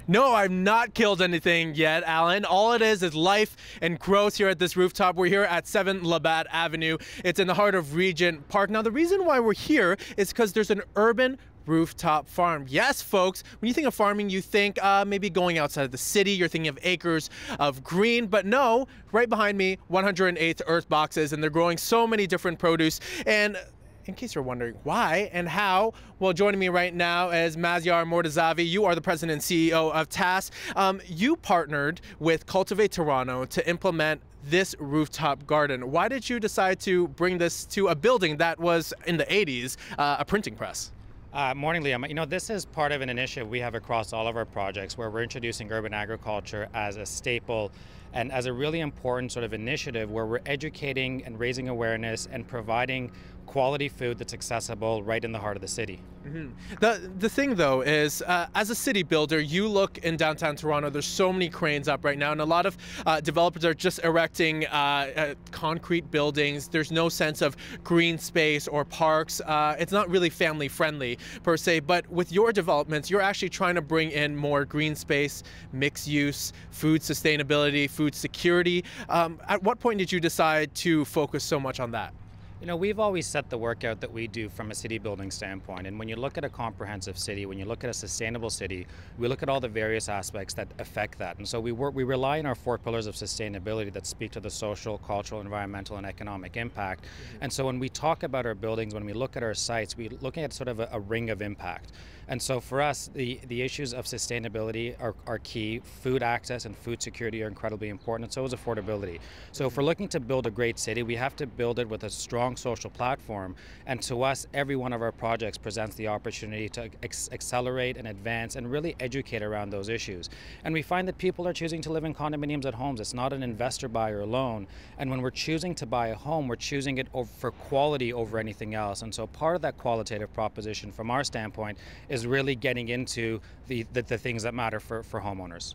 No, I've not killed anything yet, Alan. All it is life and growth here at this rooftop. We're here at 7 Labatt Avenue. It's in the heart of Regent Park. Now, the reason why we're here is because there's an urban rooftop farm. Yes, folks, when you think of farming, you think maybe going outside of the city, you're thinking of acres of green, but no, right behind me, 108th Earth boxes, and they're growing so many different produce. And in case you're wondering why and how, well, joining me right now is Mazyar Mortazavi. You are the president and CEO of TAS. You partnered with Cultivate Toronto to implement this rooftop garden. Why did you decide to bring this to a building that was in the 80s, a printing press? Morning, Liam. You know, this is part of an initiative we have across all of our projects where we're introducing urban agriculture as a staple and as a really important sort of initiative where we're educating and raising awareness and providing quality food that's accessible right in the heart of the city. The thing, though, is as a city builder, you look in downtown Toronto, there's so many cranes up right now, and a lot of developers are just erecting concrete buildings. There's no sense of green space or parks. It's not really family friendly per se, but with your developments, you're actually trying to bring in more green space, mixed use, food sustainability, food security. At what point did you decide to focus so much on that? You know, we've always set the work out that we do from a city building standpoint. And when you look at a comprehensive city, when you look at a sustainable city, we look at all the various aspects that affect that. And so we rely on our 4 pillars of sustainability that speak to the social, cultural, environmental, and economic impact. And so when we talk about our buildings, when we look at our sites, we're looking at sort of a ring of impact. And so for us, the issues of sustainability are key. Food access and food security are incredibly important, and so is affordability. So if we're looking to build a great city, we have to build it with a strong social platform. And to us, every one of our projects presents the opportunity to accelerate and advance and really educate around those issues. And we find that people are choosing to live in condominiums at homes. It's not an investor buy or loan. And when we're choosing to buy a home, we're choosing it for quality over anything else. And so part of that qualitative proposition from our standpoint is really getting into the things that matter for homeowners.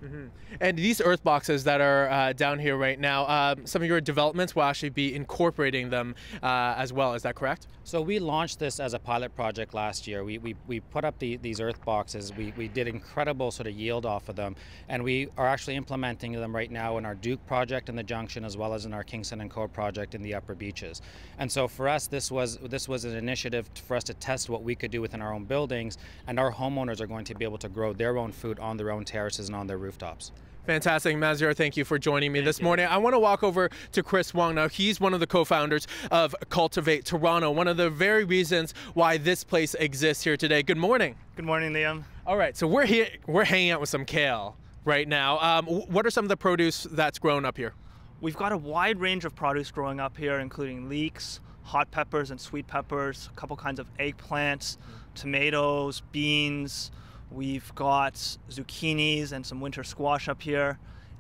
And these earth boxes that are down here right now, some of your developments will actually be incorporating them as well. Is that correct? So we launched this as a pilot project last year. We put up these earth boxes. We did incredible sort of yield off of them, and we are actually implementing them right now in our Duke project in the Junction as well as in our Kingston and Cove project in the Upper Beaches. And so for us, this was an initiative for us to test what we could do within our own buildings, and our homeowners are going to be able to grow their own food on their own terraces and on their rooftops. Fantastic. Mazyar, thank you for joining me this morning. I want to walk over to Chris Wong now. He's one of the co-founders of Cultivate Toronto, one of the very reasons why this place exists here today. Good morning. Good morning, Liam. All right, so we're here, we're hanging out with some kale right now. What are some of the produce that's grown up here? We've got a wide range of produce growing up here, including leeks, hot peppers and sweet peppers, a couple kinds of eggplants, tomatoes, beans. We've got zucchinis and some winter squash up here.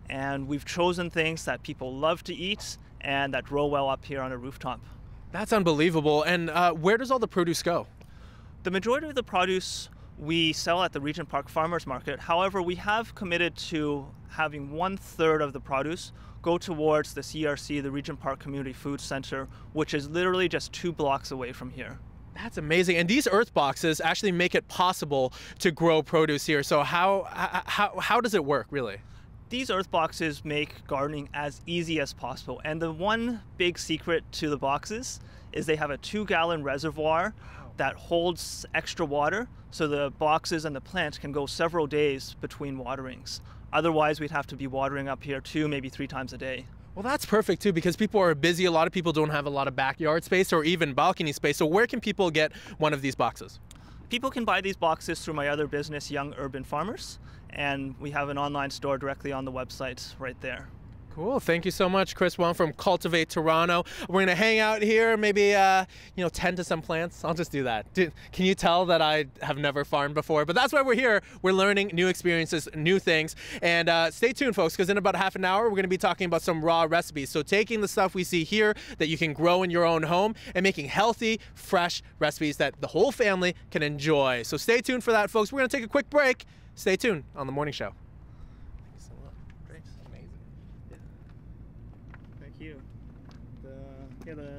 And we've chosen things that people love to eat and that grow well up here on a rooftop. That's unbelievable. And where does all the produce go? The majority of the produce we sell at the Regent Park Farmers Market. However, we have committed to having 1/3 of the produce go towards the CRC, the Regent Park Community Food Center, which is literally just 2 blocks away from here. That's amazing. And these earth boxes actually make it possible to grow produce here. So how does it work, really? These earth boxes make gardening as easy as possible. And the one big secret to the boxes is they have a 2-gallon reservoir that holds extra water, so the boxes and the plants can go several days between waterings. Otherwise, we'd have to be watering up here 2, maybe 3 times a day. Well, that's perfect too, because people are busy. A lot of people don't have a lot of backyard space or even balcony space. So where can people get one of these boxes? People can buy these boxes through my other business, Young Urban Farmers, and we have an online store directly on the website right there. Cool. Thank you so much, Chris Wong from Cultivate Toronto. We're going to hang out here, maybe tend to some plants. I'll just do that. Can you tell that I have never farmed before? But that's why we're here. We're learning new experiences, new things. And stay tuned, folks, because in about half an hour, we're going to be talking about some raw recipes. So taking the stuff we see here that you can grow in your own home and making healthy, fresh recipes that the whole family can enjoy. So stay tuned for that, folks. We're going to take a quick break. Stay tuned on The Morning Show.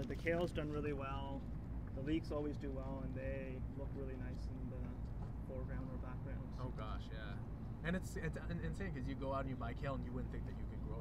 The kale's done really well. The leeks always do well, and they look really nice in the foreground or background. Oh gosh, yeah. And it's insane because you go out and you buy kale and you wouldn't think that you could grow